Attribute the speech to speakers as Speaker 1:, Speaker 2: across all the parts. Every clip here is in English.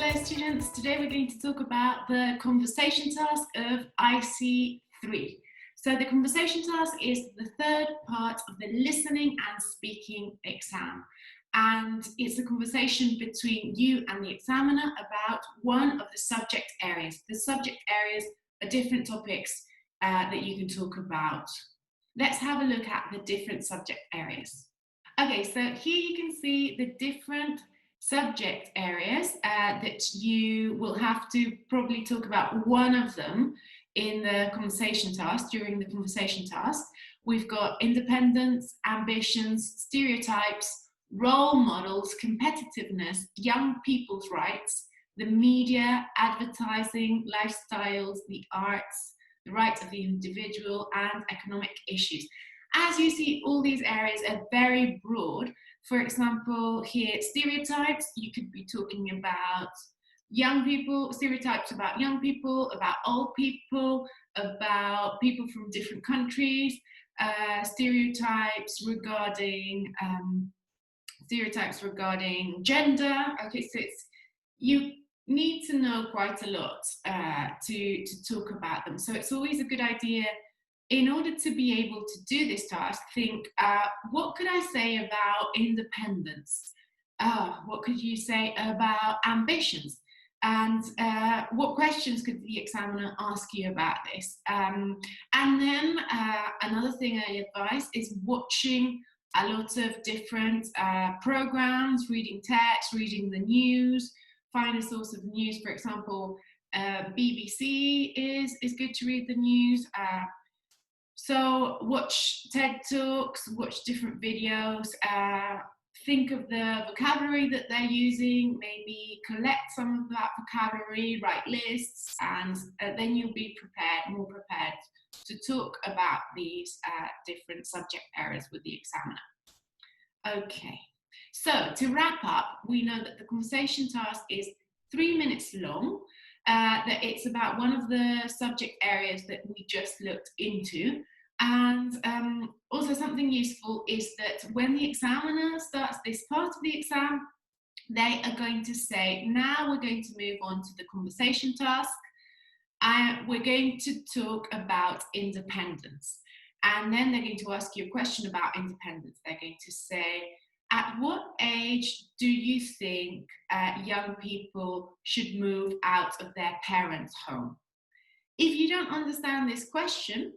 Speaker 1: Hello students, today we're going to talk about the conversation task of ISE III. So the conversation task is the third part of the listening and speaking exam. And it's a conversation between you and the examiner about one of the subject areas. The subject areas are different topics that you can talk about. Let's have a look at the different subject areas. Okay, so here you can see the different subject areas that you will have to probably talk about one of them in the conversation task, during the conversation task. We've got independence, ambitions, stereotypes, role models, competitiveness, young people's rights, the media, advertising, lifestyles, the arts, the rights of the individual, and economic issues. As you see, all these areas are very broad. For example, here, stereotypes, you could be talking about young people, stereotypes about young people, about old people, about people from different countries, stereotypes regarding gender. Okay, so you need to know quite a lot to talk about them. So it's always a good idea, in order to be able to do this task, think, what could I say about independence? What could you say about ambitions? And what questions could the examiner ask you about this? And then another thing I advise is watching a lot of different programs, reading text, reading the news, find a source of news. For example, BBC is good to read the news. So watch TED Talks, watch different videos, think of the vocabulary that they're using, maybe collect some of that vocabulary, write lists, and then you'll be more prepared to talk about these different subject areas with the examiner. Okay, so to wrap up, we know that the conversation task is 3 minutes long, that it's about one of the subject areas that we just looked into. And also something useful is that when the examiner starts this part of the exam, they are going to say, now we're going to move on to the conversation task. We're going to talk about independence. And then they're going to ask you a question about independence. They're going to say, at what age do you think young people should move out of their parents' home? If you don't understand this question,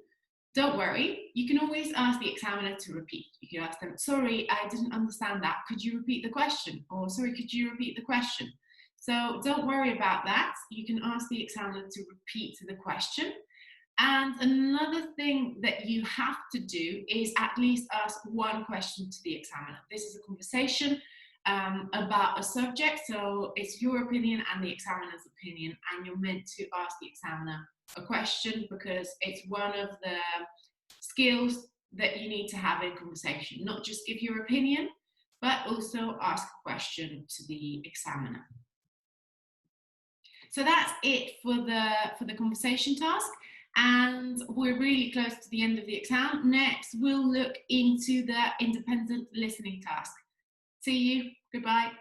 Speaker 1: don't worry, you can always ask the examiner to repeat. You can ask them, sorry, I didn't understand that. Could you repeat the question? Or sorry, could you repeat the question? So don't worry about that. You can ask the examiner to repeat the question. And another thing that you have to do is at least ask one question to the examiner. This is a conversation about a subject, so it's your opinion and the examiner's opinion, and you're meant to ask the examiner a question because it's one of the skills that you need to have in conversation. Not just give your opinion, but also ask a question to the examiner. So that's it for the conversation task. And we're really close to the end of the exam. Next, we'll look into the independent listening task. See you. Goodbye.